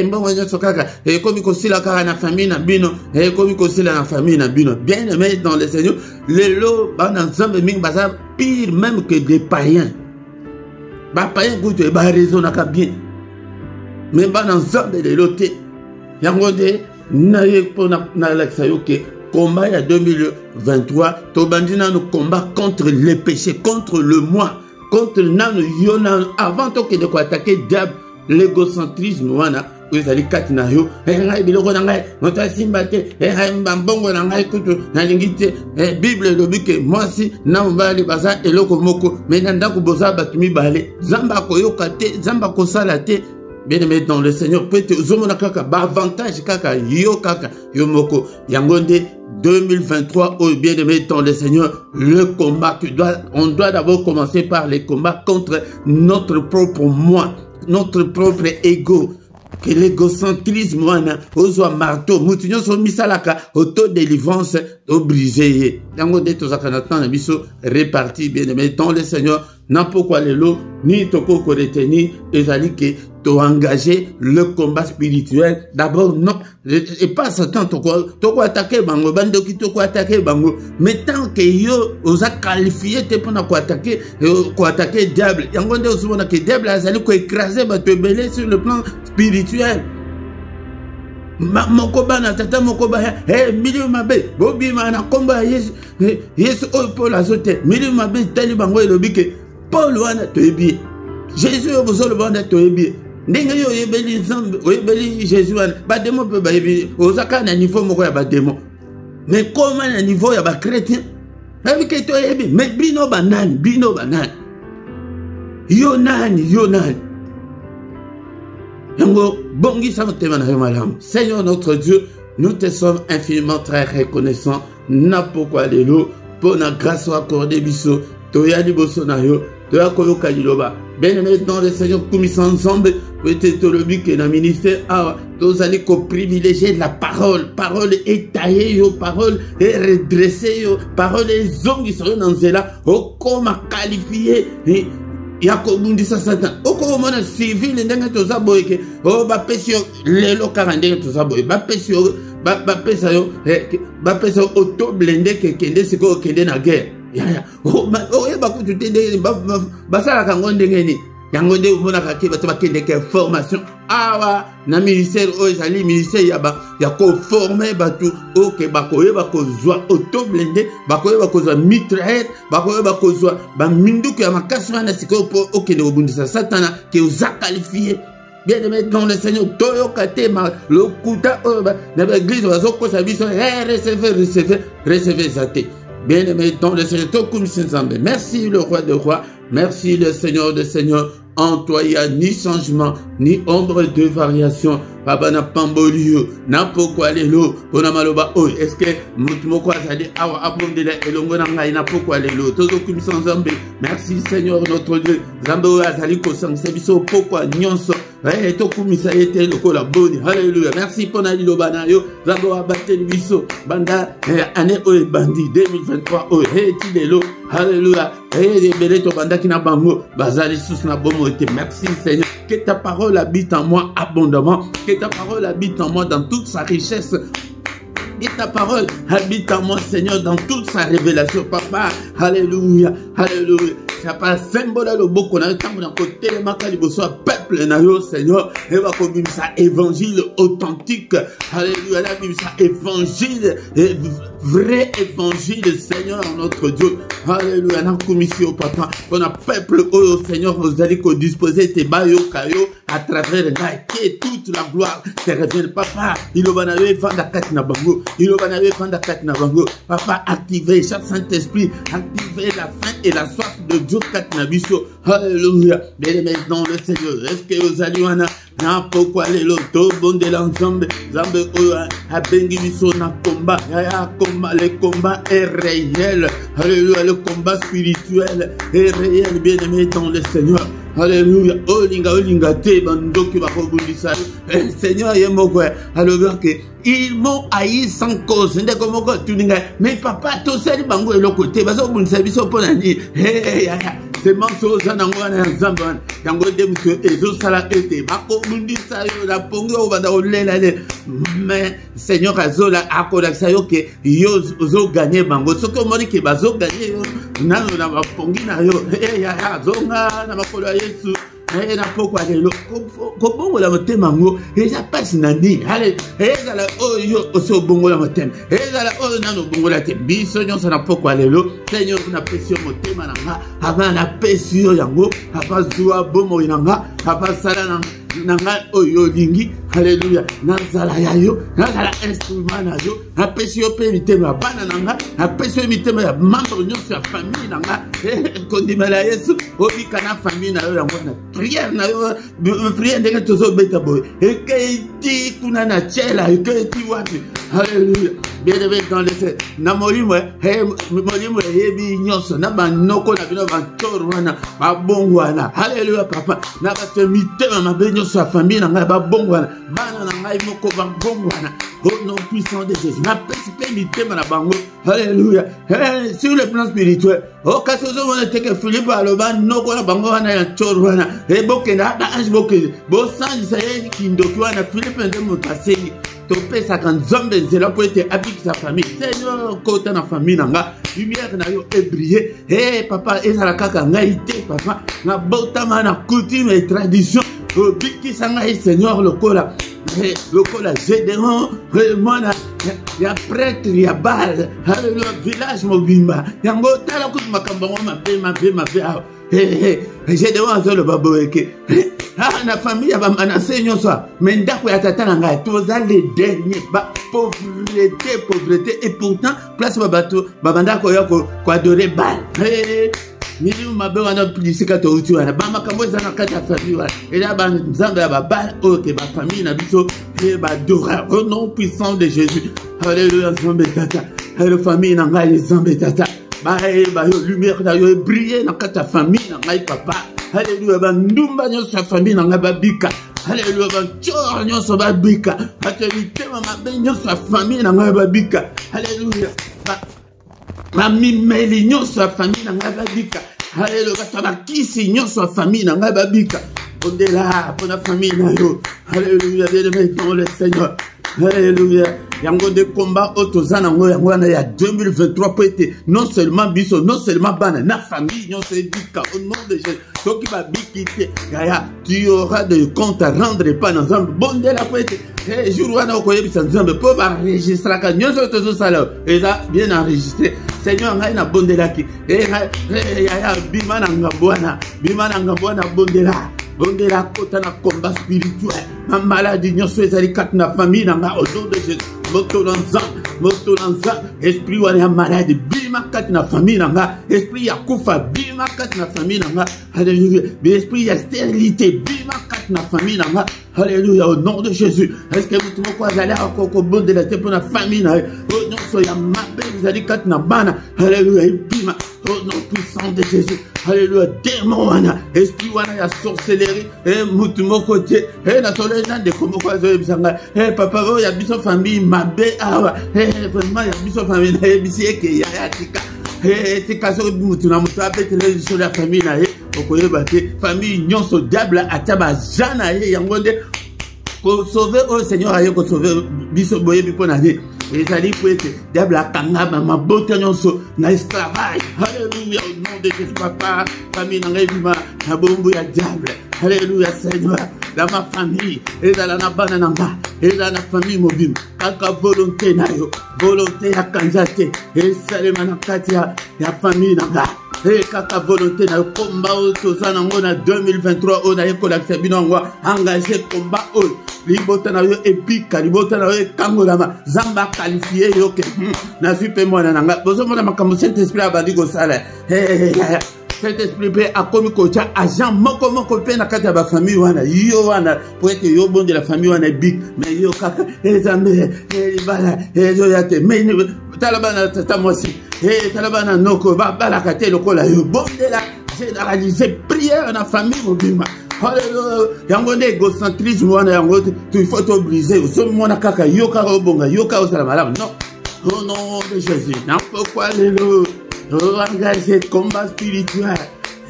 mbongo nyoso kaka komi ko sila kaka na famille na bino komi ko sila na famille na bino. Bien aimé dans le Seigneur, les lots bana nzambe mingi baza pire même que des païens. Ba païen kutu ba raison na ka bien. Mais bana nzambe les loté yango de na ye po na laksa yoke combat à 2023, Tobandina nous combat contre les péchés, contre le moi, contre nano yona avant que de quoi attaquer diable, l'égocentrisme wana, vous allez katna yo, ngai biloko na ngai, mota simbate, mbambongo na ngai kutu na lingite, Bible lobike moi si na mbali baza eloko moko, mais nanda ko boza batumi bale, zamba ko yokate, zamba ko salate. Bien aimé dans le Seigneur, peut-être zomona kaka ba avantage kaka yo kaka yo moko yangonde 2023 oh bien aimé dans le Seigneur, le combat on doit d'abord commencer par les combats contre notre propre moi, notre propre ego. Que l'égocentrisme wana ozwa marteau mutinyo so misalaka auto-délivrance au brisé yangonde tozakana na biso réparti bien aimé dans le Seigneur. N'importe quoi les lots ni toko ko retenir ezali que tu engager le combat spirituel d'abord non et pas Satan toko attaquer bango bando ki toko attaquer bango mais tant que yo oza qualifié te pour ko attaquer diable yangonde osubona que diable azali ko écraser ba te belé sur le plan spirituel. Mokoba na tata mokoba milieu mabe bobi mana komba Yesu o Paul azote milieu mabe tali bango elobike Paul wana toyebi Jésus obozolo banda toyebi ndenge yo yebeli nzambe oyebeli Jésus wana ba demo pe ba yebi ozaka na niveau moko ya ba demo mais comment na niveau ya ba chrétien babi ke toyebi mais bino banani yo nani yango bongi sa motema na yo malamu. Seigneur notre Dieu, nous te sommes infiniment très reconnaissants na pourquoi lelo pour la grâce accordée biso toya liboso na yo toya koyoka liloba bien aimé dans le Seigneur kumisa ensemble peut-être le but que na ministère ah tous allez ko privilégier la parole est taillée yo parole est redressée yo parole est zongi sur dans zela o koma qualifié yako bundisa Satan oko mona civil ndenge toza boyeke o ba pesio lelo karande toza boye ba pesio ba pesa yo auto blindé ke kende siko kende na guerre ya o ba kutu tende ba sala kango ndenge ni yango nde mona ka ke ba kende ke formation awa na ministère o ezali ministère ya ko former batu oke bakoyeba kozwa auto blindé bakoyeba kozwa mitraillette bakoyeba kozwa ba minduku ya makasi wana siko po okende kobundisa Satana ke oza qualifié. Bien aimé dans le Seigneur, toyoka tema le kuta na l'église bazokosa biso recevez zate. Bien aimé dans le Seigneur, merci le roi des rois, merci le Seigneur des seigneurs. En toi, il n'y a ni changement, ni ombre de variation. Papa na pambolio, na pourquoi les lots, pour na maloba, oh, est-ce que moko azali awa abonde la elongo na ngai na pourquoi les lots, tozo kumisa nzambe. Merci Seigneur notre Dieu. Zambe azali ko sangse biso pourquoi nyonso. Eh to kumisa ete loko la boni. Alléluia. Merci pour na liloba na yo. Zambe abateli biso banda année o bandi 2023 oh ti les lots. Alléluia. Eh beleto banda kina bango bazali sous na bomo ete. Merci Seigneur. Que ta parole habite en moi abondamment. Que ta parole habite en moi dans toute sa richesse. que ta parole habite en moi, Seigneur, dans toute sa révélation, Papa. Alléluia, alléluia. Ça pas symbole le beau qu'on a tant d'un côté le maca liboso peuple na yo, Seigneur. Et va comme ça évangile authentique. Alléluia, la Bible ça évangile, vrai évangile, Seigneur, notre Dieu. Alléluia, la commission, Papa. On a peuple, oh Seigneur, vous allez que disposer tes bayo kayo à travers le gars qui toute la gloire te revient, Papa. Il va n'avoir pas d'attaque na bango. Il va n'avoir pas d'attaque na bango. Papa, activez chaque Saint-Esprit, activez la faim et la soif de Dieu kat na biso. Alléluia. Bien-aimés dans le Seigneur. Est-ce que vous allez en na pourquoi les lotos bon de l'ensemble zambe a bengi biso na combat ya combat, le combat est réel. Alléluia, le combat spirituel est réel, bien-aimés dans le Seigneur. Alléluia. Olinga te bando ki bakobundisa. Seigneur yemoko alors que ils m'ont haï sans cause. Ndé comme ko tuninga. Mais papa to sali bango eloko te bazo bundisa biso ponani. C'est manso zanango na nzamba. Yango de monsieur ezo sala ete bakobundisa yo la pongo obanda olela le. Mais Seigneur azola akola sayo ke yo zo gagner bango. Soko moni ke bazo gagner yo. Nano na bapongi na yo. Zonga na makolo Yesu. Et na pourquoi les lots comment la montée mango et ça passe nani allez et ça la oh yo au bongo la montée et ça la oh nano bongo la te biso nyon ça na pourquoi les lots Seigneur na pression montée mananga avant na pression yango avant zua bomo inanga avant sala nanga oyo lingi. Alléluia. Nazala yayo, nazala instrument na yo, apesio pe mitema bana nanga, apesio mitema ya membre nyonso ya famille nanga. Kondimela Yesu, obi kana famille na yo yango na prière na yo, prière ndenge tozo beta boy. Eketi kuna na chela, eketi wapi. Alléluia. Bien-aimé dans le ciel. Na molimo yebi nyonso na banoko na bino bantorwana ba bongwana. Alléluia papa. Na ba mitema mabe nyonso ya famille nanga ba bongwana. Bana na ngai moko ba bongwana. Au nom puissant de Jésus. Na persipémité na bango. Alléluia. Sur le plan spirituel. O kasozo mona teke Philippe aloba noko na bango wana ya chorwana. E bokenda ba ange bokenda. Bo sanji saye kindoki wana Philippe ndemo kaseni. Topé sa quand zombe zela pour être avec sa famille. Seigneur, côté na famille nanga, lumière na yo est brillé. Eh papa, et ça la kaka ngaïté papa, na botama na coutume et tradition. Au biki sangai Seigneur le cola. Le cola Gédéon, vraiment ya prêtre ya bal. Le village mobimba. Yango tala coup makambo ma be. Gédéon azolo baboeke. Ah, la famille a menacé ça. Mais ndako ya tata nanga toza les derniers ba pauvreté et pourtant place babato babandako ya ko adorer bal. Milieu mabe wana plisika to uti wana ba makambo za na kata famille wana. Et là ba nzanga ya babal oke ba famille na biso et ba dora au nom puissant de Jésus. Alléluia, zambe tata. La famille nanga les zambe tata. Ba yo lumière na yo briller na kata famille nanga papa. Alléluia, ba ndumba nyonso sa famille nanga babika. Alléluia, ba chor nyonso babika. Atevite mama be nyonso sa famille nanga babika. Alléluia. Ba mimeli nyonso sa famille nanga babika. Alléluia, ba kisi nyonso sa famille nanga babika. Ondela pour la famille na yo. Alléluia, bien-aimé dans le Seigneur. Alléluia. Yango de combat otozana ngo yango na ya 2023 pour être non seulement biso, non seulement bana na famille non c'est dika au nom de Jésus. Toi qui va bikité yaya tu auras des comptes à rendre pas dans un bon de la poète. Et jour wana okoyebi sanzambe pour enregistrer ka nyonso tozo sala et là bien enregistré. Seigneur ngai na bondelaki. Yaya bimana ngabwana bondela. Bondela kota na combat spirituel. Ma maladie nyonso ezali kat na famille nanga au nom de Jésus. Motolanza, esprit wana malade, bima kat na famille nanga, esprit ya kufa, bima kat na famille nanga, alléluia, esprit ya stérilité, bima kat na famille nanga, alléluia, au nom de Jésus. Est-ce que vous trouvez quoi d'aller à Koko de la pour la famille nanga, au nom soya mabé, vous allez kat na bana, alléluia, bima, au nom puissant de Jésus, alléluia, démon wana, esprit wana ya sorcellerie, et mutumo côté, et la soleil de comme quoi zoebisanga, et papa, ya biso famille mabe awa, vraiment ya biso famille na ebisi eke ya tika, tika so mutuna mutu apetele sur la famille na ye, okoyeba te famille nyonso diable ataba jana ye yango nde ko sauver au Seigneur aye ko sauver biso boye bipo na ye. ezali po ete diable akangama mabota nyonso na esclavage. Alléluia, au nom de Jésus. Papa, famille na ngai bima na bombo ya diable. Alléluia, Seigneur. Dans ma famille, et dans la banana, et dans la famille mobile, kaka volonté na yo, volonté ya kanjate, et salema na katia ya famille nanga. Et kaka volonté na yo, combat au tozana ngona 2023, on a école binongwa, engagé combat au. Libota na yo epika, libota na yo kangolama, zamba qualifié yo ke. Na supe mwana nanga, bozo mwana makambo Saint-Esprit abandi go sala. Saint-Esprit pe akomi kocha agent moko pe na kati ya ba famille wana yo wana pour être yo bon de la famille wana big mais yo kaka ezambe bala ezo yate mais talabana tata mosi talabana noko ba bala kate lokola yo bon de la généraliser prière na famille mobima. Alléluia, yango ne égocentrisme wana yango tu faut te briser so mona kaka yo ka obonga yo ka osala malamu non au nom de Jésus n'importe quoi lelo engagé combat spirituel.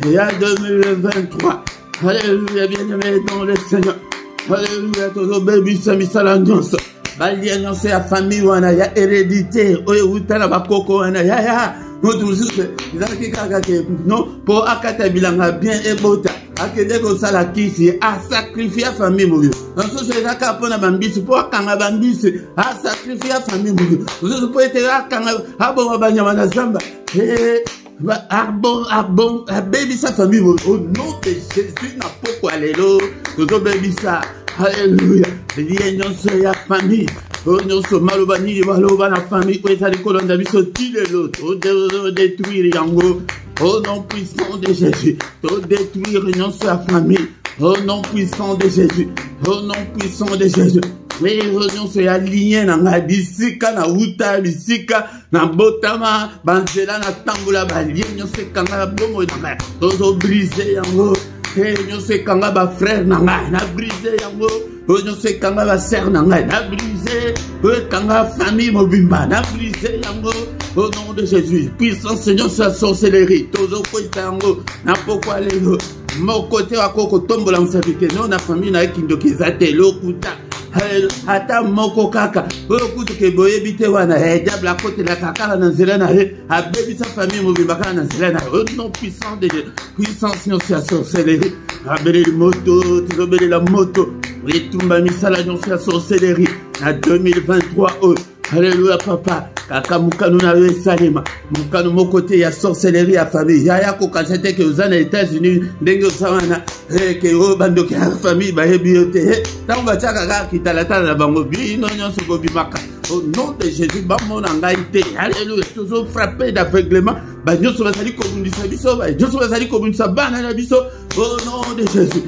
Il y a 2023. Alléluia, bien-aimé dans le Seigneur. Alléluia, toujours baby, sami salandiance. Baliance ya famille wana ya hérédité. Oye utala bakoko wana ya. Nous tous ils kaka ke non pour akata bilanga bien ebota. Akede ko sala kisi a sacrifier famille moyo. Dans ce c'est ka pona bambisi pour kanga bambisi a sacrifier famille moyo. Vous pouvez être kanga abo banyama na zamba. Bon, baby sa famille au nom de Jésus n'a pas quoi aller là. Tout baby ça. Alléluia. Liens sur la famille. On se malobani maloba la famille. Oui ça les colonnes d'amis sorti de l'autre. On détruire yango. Au nom puissant de Jésus. On détruire l'union sur la famille. Au nom puissant de Jésus. Au nom puissant de Jésus. Mais réunion se aligné na bisika na uta bisika na botama banzela na tambola ba ligne se kanga bomo na tozo briser yango réunion se kanga ba frère na na briser yango réunion se kanga ba sœur na na briser kanga famille mobimba na briser yango au nom de Jésus puissant Seigneur sa sorcellerie tozo poita yango na pourquoi les mon côté wa koko tombola msafike non na famille na kindoki zate lokuta ata moko kaka okutu ke boyebi te wana diable akote la kaka na nzela na abebi sa famille mobimba kana na nzela na au nom puissant de Dieu puissance non sa sorcellerie abele moto tizobele la moto retumba misala non sa sorcellerie na 2023 Alléluia papa kaka mukanu na yo salima mukanu mokote ya sorcellerie ya famille ya ko kasete ke aux États-Unis ndenge osawana ke o bando ke famille ba hebiote tango ba chaka ka kitalata na bango bino nyonso ko bimaka au nom de Jésus ba mona ngaite. Alléluia toujours frappé d'aveuglement ba nyonso ba sali ko bundisa biso ba nyonso ba sali ko bundisa bana na biso au nom de Jésus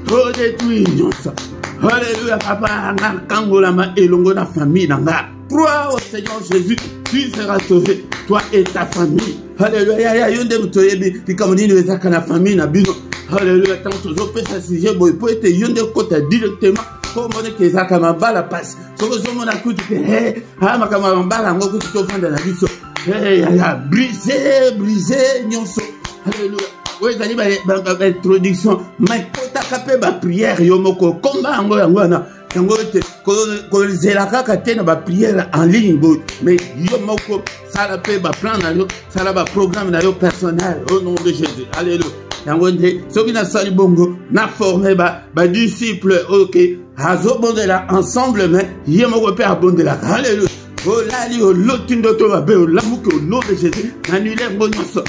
to détruire nyonso. Alléluia papa kangola ma elongo na famille nanga. Crois au Seigneur Jésus, tu seras sauvé, toi et ta famille. Alléluia. Yonde mutoyebi, ikamoni ni wezaka na famille na bino. Alléluia. Tant que je peux s'assiger, boy, pour être yonde kota directement. Comme on est que ça comme bala passe. So que je m'en accouche que makama bala ngo kuti to fanda na biso. Briser nyonso. Alléluia. Oui, ça dit ba introduction. Mais kota kape ba prière yomoko komba ngo yangwana. Quand la kaka tena ba prière en ligne mais yo moko ça la paix ba plan na yo ça la ba programme na yo personnel au nom de Jésus. Alléluia. Yango nde soki na sali bongo na former ba disciples OK azo bondela ensemble mais yo moko pe abondela. Alléluia. Oh là li o lotindo to ba be o lamuke au nom de Jésus. Nanuler bonyoso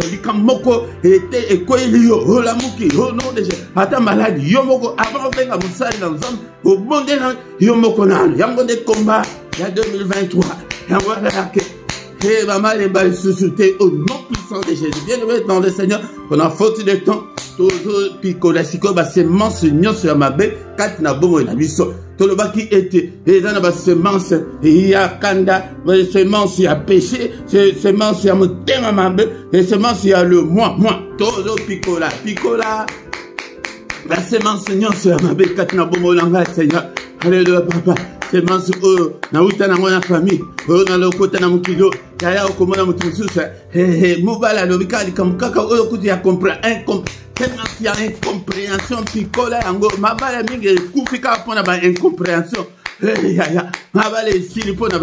lika moko était ekoeli yo o lamuke au nom de Jésus. Ata malade yo moko avant venga musali na nzambe o bondela yo moko nanu yango de combat ya 2023 yango la ke et maman les balles suscité au nom puissant de Jésus. Bien aimé dans le Seigneur pendant faute de temps toujours picola siko ba semence nyonso ya mabe kati na bomo na biso tolobaki ete ezana ba semence ya kanda ba semence ya péché semence ya motema mabe semence ya le moi toujours picola la semence nyonso ya mabe kati na bomo langa Seigneur. Alléluia papa semence na uta na ngona famille na lokota na mukilo ya okomona mutususa mubala lobikali kamukaka okuti ya comprendre tellement il y a incompréhension picola yango mabala mingi kufika pona ba incompréhension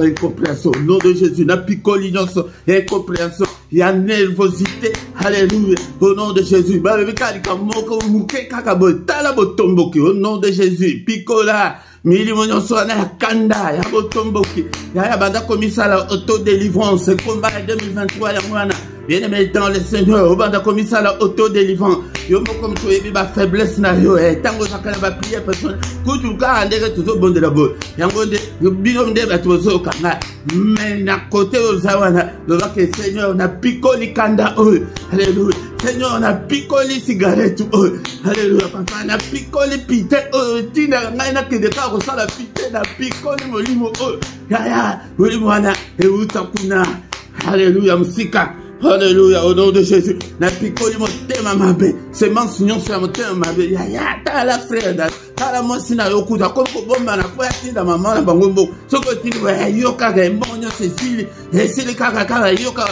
incompréhension. Au nom de Jésus, na picolinoso, incompréhension. Il y a nervosité. Alléluia. Au nom de Jésus. Au nom de Jésus. Picola. Milimonyo soana kanda ya botomboki ya banda komisa la autodélivrance combat 2023 ya mwana bien-aimé dans le Seigneur banda komisa la autodélivrance yo moko mto yebi ba faiblesse na yo tango sakala ba prière personne kutuka andeke tuzo bondela bo yango de bino nde batozo kanga mais na côté ozawana le que Seigneur na pikoli kanda oh alléluia Seigneur on a picoli cigarette oh alléluia papa na picoli pite oh tina ngai na kedeka ko sala pite na picoli molimo oh ya molimo wana e utakuna alléluia musika. Alléluia, au nom de Jésus. Na picoli motema mabe. C'est mention sur motema mabe. Ya ta la frère. Ta la monsina yokuta comme bomba na kwa tinda mama na bangombo. Soko tindi wa yoka ga mbonyo Cécile. Et c'est le kaka yoka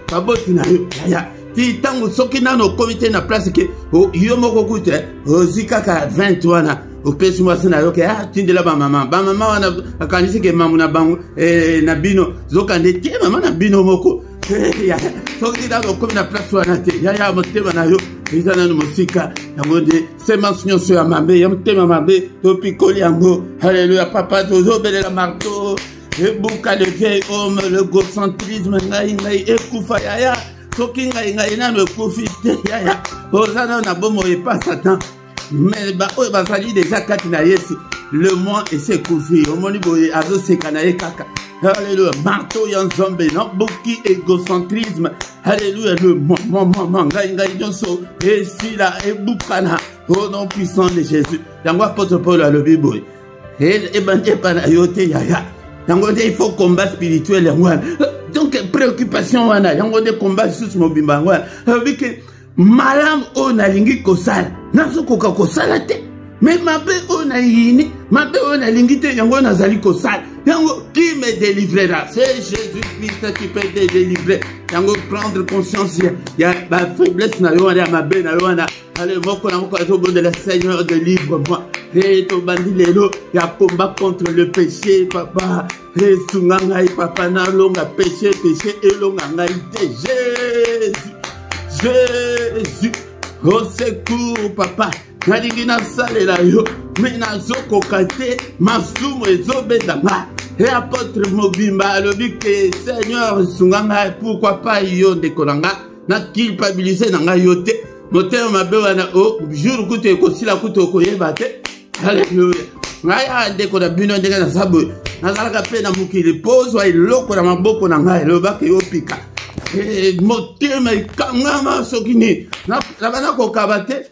ba botina yo. Ya ti tango soki nano comité na place ke yo moko kute ozika ka 20 wana. Au pesi moi sina yoke tindi la ba mama wana akanisi ke mamu na bango na bino zokande tie mama na bino moko. Soki dans comme na place wana te ya motema na yo izana no musika yango de semence nyonso ya mabe ya motema mabe to pikoli yango alléluia papa tozo belela marteau et buka le vieil homme le gocentrisme ngai ekufa ya soki ngai na me kufi ya ozana na bomo et pas Satan mais ba o ba sali déjà kati na Yesu le moi et c'est kufi omoni boye azo sekanaye kaka. Alléluia, marteau yan zombe, non, boki égocentrisme. Alléluia, le et si la ebukana, au nom puissant de Jésus. Yango apôtre Paul a le Bible. Et panayote yaya. Yango il faut combat spirituel. Donc préoccupation wana. Yango de combat sous mobimba. Yango que malam o na lingi kosala. Naso koka kosala te. Mais ma bé on a yini, ma bé on a lingité, yango nazali kosala. Yango qui me délivrera? C'est Jésus-Christ qui peut te délivrer. Yango prendre conscience, il y a ma faiblesse na yo na ma bé na yo na. Allez moko na moko au bon de la Seigneur délivre-moi. Et to bandi lelo, il y a combat contre le péché, papa. Et sungangai papa na longa péché et longa ngaïté. Jésus, au secours papa. Nalingi na salela yo mena zoko kate masumu ezobedanga et apôtre mobimba alobi que Seigneur sunganga pourquoi pas yo ndekolanga na culpabiliser nanga yote motema mabe wana o jour kuté ko sila kuto ko yeba te alléluia ngaya ndeko na bino ndenge na sabo nazalaka pe na mukili pozwa iloko na maboko na ngai loba ke yo pika motema ikangama sokini na bana ko kabate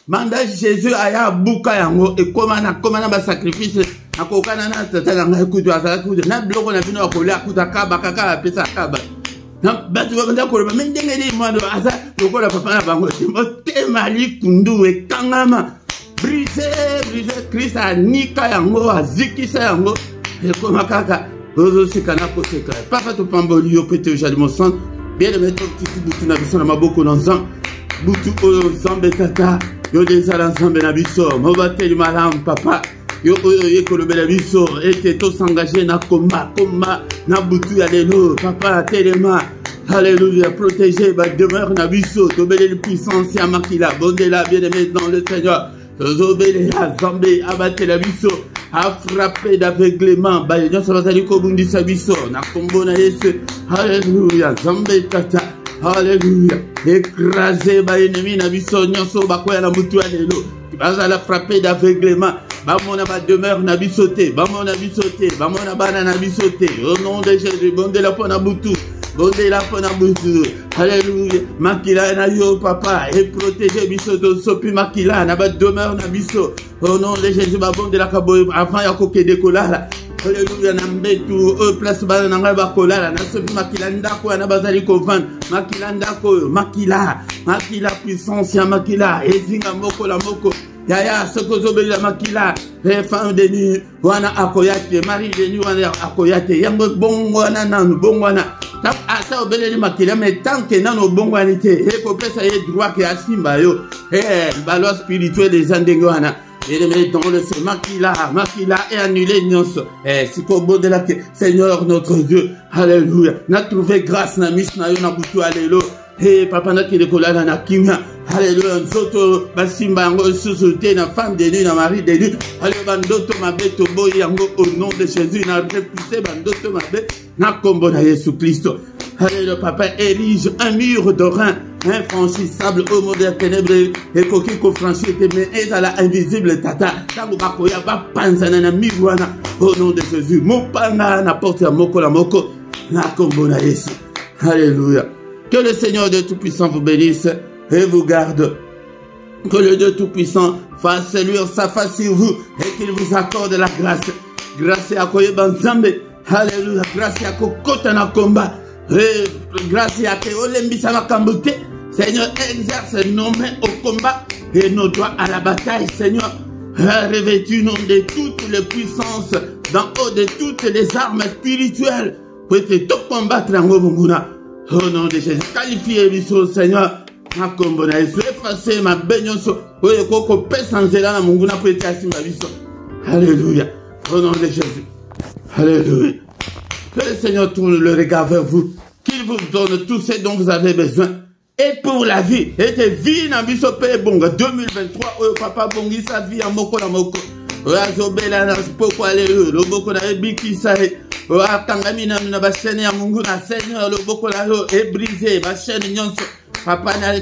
Manda Jésus aya buka yango e komana ba sacrifice akokana na tata nga ekutu asala kutu na bloko na bino akolia kuta kaba kaka pesa kaba na batu banda ko ba mendenge ni mwando asa lokola papa na bango motema likundu e kangama brise Christ anika yango azikisa yango e koma kaka ozo sikana ko seka papa to pamboli yo pete jali mon sang bien de mettre petit butu na biso na maboko na nzam butu oyo zambe tata yo desala nzambe na biso mobateli malamu papa yo oyo yekolobela biso ete tosengage na komba na butu ya lelo papa telema alléluia protégé ba demeure na biso tobeleli puissance ya makila bondela bien-aimé dans le Seigneur tozobele ya zambe abatela biso a frappé d'aveuglement ba nyonso bazali kobundisa biso na kombo na Yesu alléluia zambe tata alléluia écrasé ba ennemi na biso nyonso bakoya na mutu ya lelo bazala frappé d'aveuglement bamona ba demeure na biso te bamona biso te bamona bana na biso te au nom de Jésus bondela pona butu bondela pona butu alléluia makila na yo papa et protéger biso de sopi makila na ba demeure na biso au nom de Jésus ba bondela kabo avant ya kokede kolala alléluia na mbetu place bana na ngai bakolala na sopi makila ndako na bazali kovanda makila ndako makila puissance ya makila ezinga moko la moko yaya sokozobeli la makila femme de nuit wana akoyate mari de nuit wana akoyate yango bongwana nanu bongwana ata obeleli makila mais tant que nano bongwana te ekopesa ye droit ke asimba yo baloi spirituel des andenge wana Bien-aimé dans le Seigneur, Makila et annulé nyonso. Si kobo de la Seigneur notre Dieu, alléluia. N'a trouvé grâce na mis na yo na butu alléluia. Papa na ki de kolala na kimia. Alléluia. Nzoto basimba yango susute na femme de nuit na mari de nuit. Alléluia. Bandoto mabe tobo yango au nom de Jésus na repoussé bandoto mabe na kombo na Jésus Christ. Alléluia. Papa érige un mur de rein infranchissable au monde des ténèbres et coquille qu'on franchit mais est à la invisible tata. Tango bakoya ba panzana na miwana au nom de Jésus. Mopanga na porte ya moko la moko na kombo na Jésus. Alléluia. Que le Seigneur Dieu Tout-Puissant vous bénisse et vous garde. Que le Dieu Tout-Puissant fasse luire sa face sur vous et qu'il vous accorde la grâce. Grâce à Koyeba Nzambe. Alléluia. Grâce à Kokota na combat. Grâce à Keolembisa na Kambote. Seigneur, exerce nos mains au combat et nos doigts à la bataille, Seigneur. Revêtus-nous de toutes les puissances, d'en haut de toutes les armes spirituelles, pour te tout combattre en Gomunguna. Au nom de Jésus, qualifiez les Seigneur. Ma combona, effacer ma bénionso. Oye koko pesanzela na Munguna pour te asima biso. Alléluia. Au nom de Jésus. Alléluia. Que le Seigneur tourne le regard vers vous, qu'il vous donne tout ce dont vous avez besoin. Et pour la vie, et te vie na biso pe bonga 2023, oyo papa bongi sa vie en moko na moko. Oya zobela na poko alelu, loboko na ebiki sa e. Oya kangami na ba chaîne ya Mungu na Seigneur, loboko na yo e brisé, ba chaîne nyonso. Papa na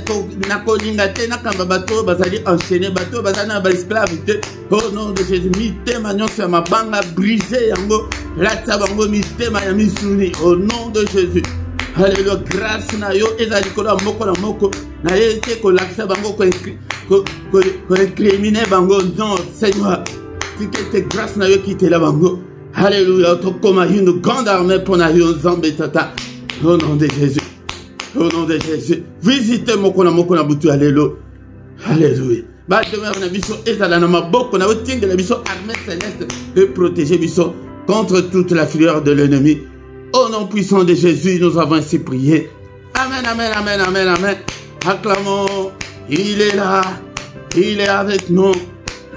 kolinga te na kamba bato bazali enchaîné bato bazana ba esclavité. Au nom de Jésus, mitema nyonso ya mabanga brisé yango, latsa bango mitema ya misuni au nom de Jésus. Alléluia, grâce na yo ezali kola moko na moko na yete ko laksa bango ko incriminer bango non Seigneur. Tikete grâce na yo qui te la bango. Alléluia, to koma une grande armée pour na yo Nzambe tata. Au nom de Jésus. Au nom de Jésus. Visitez moko na butu alléluia. Alléluia. Ba demeure na biso ezala na maboko na otinga la biso armée céleste et protéger biso contre toute la fureur de l'ennemi. Au nom puissant de Jésus, nous avons ainsi prié. Amen, amen, amen, amen, amen. Acclamons, il est là, il est avec nous.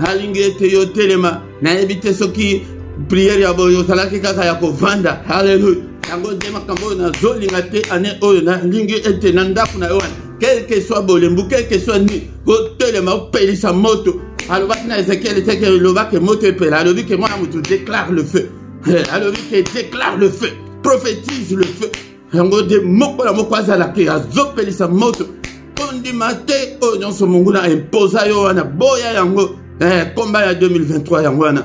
Alingete yo telema, na ebite soki prière ya boyo salaki kaka ya kovanda. Alléluia. Yango dema kambo na zolinga te ane oyo na lingi ete na ndaku na yoan. Quel que soit bolembu, quel que soit ni, go telema pelisa moto. Alobaki na Ezekiel teke lobaki moto epela. Alobi ke moi mutu déclare le feu. Alobi ke déclare le feu. Prophétise le feu. Yango de moko la moko azalaki azopelisa moto. Kondi mate o nyonso Munguna imposa yo wana boya yango combat ya 2023 yango wana.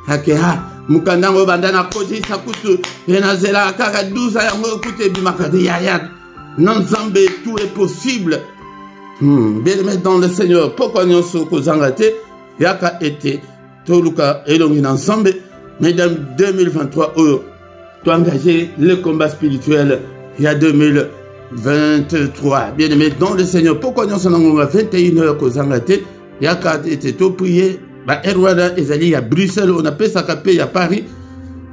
Hakea mukandango bandana koji sakutu enazela kaka 12 yango kute bimakadi yaya. Non Nzambe tout est possible. Bien-aimé dans le Seigneur. Pourquoi nyonso kozangate yaka ete toluka elongi na Nzambe. Mais dans 2023 tu as engagé le combat spirituel il y a 2023. Bien-aimé dans le Seigneur. Pourquoi nous sommes à 21h Kozangate? Il y a 4 étés tout prié. Erwada ezali à Bruxelles, on appelle ça capé à Paris.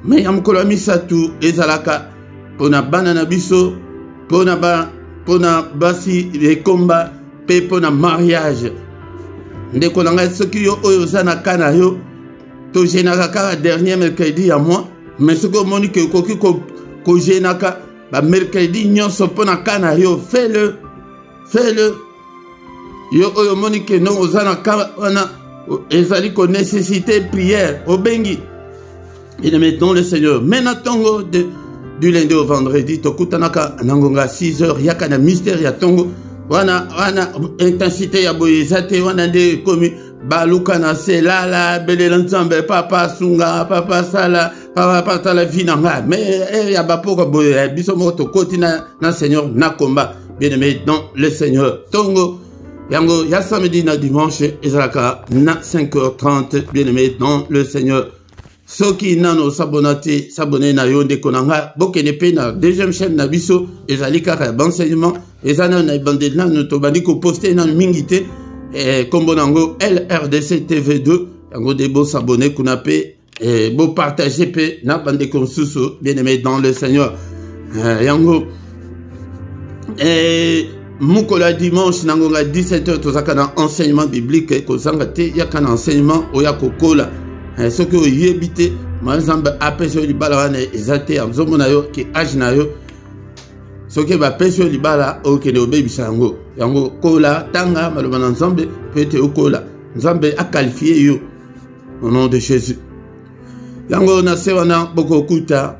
Mais il y a encore mis ça tout ezalaka pour na banana biso, pour na basi les combats, pour na mariage. Ndeko nanga soki yo oyo zana kana yo to jenaka dernier mercredi à moi. Mais ce que Monique Koki ko jenaka ba mercredi nyonso pona kana yo fais-le yo oyo Monique no ozana kana ezali ko nécessité prière obengi et mettons le Seigneur menatongo du lundi au vendredi to kutanaka nangonga 6h yaka na mystère ya tongo wana intensité ya boyezate wana de komi baluka na selala belela Nzambe papa sunga papa sala papa patala vinanga mais ya bapoko boye biso moto koti na Seigneur na combat bien-aimé dans le Seigneur tongo yango ya samedi na dimanche ezalaka na 5h30 bien-aimé dans le Seigneur soki nano s'abonner na yo ndeko nanga bokene pe na deuxième chaîne na biso ezali kaka d'enseignement ezana na bandel na to bandi ko poster na mingité kombo nango LRDC TV2 yango de bo s'abonner kuna pe bo partager pe na bande konsuso bien-aimé dans le Seigneur yango Mukola dimanche nangonga 17h tozaka na enseignement biblique kozanga te yaka na enseignement oya kokola ce que yebite mazamba apesho libala wana ezate amzomona yo ki age na yo soki ba pesho libala okende obebisa yango yango kola tanga maloba na nzambe pete okola nzambe a qualifié yo au nom de Jésus yango na se wana bokokuta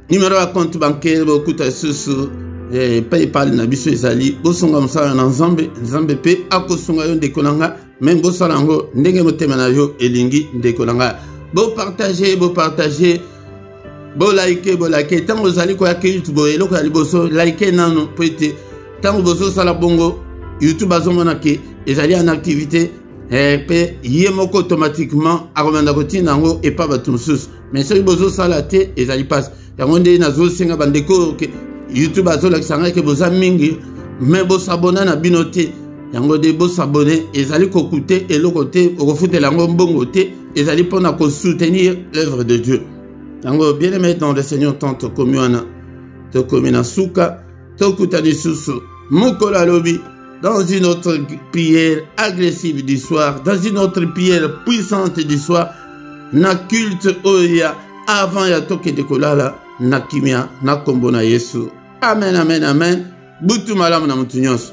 numéro à compte bancaire bokuta susu PayPal na biso ezali bosonga mosala na nzambe nzambe pe akosunga yo ndeko nanga même bosala yango ndenge motema na yo elingi ndeko nanga bo partager bo like tango ozali koya ke YouTube eloko ya liboso like nano po ete tango bozo sala bongo YouTube azomona ke ezali en activité pe ye moko automatiquement akomanda kotina yango epa bato mosusu mais soki bozo sala te ezali passe yango nde nazosenga bandeko ke YouTube azolakisa ngai ke boza mingi mais bosabona na bino te yango de bosabone ezali kokute eloko te okofutela yango mbongo te ezali mpona kosoutenir l'œuvre de Dieu yango bien aimé dans le Seigneur tant tokomi wana tokomi na suka tokuta lisusu mokolo alobi dans une autre prière agressive du soir, dans une autre prière puissante du soir, na culte oya avant ya toke de kolala na kimia na kombo na Yesu. Amen, amen, amen. Butu malamu na mutu nyonso.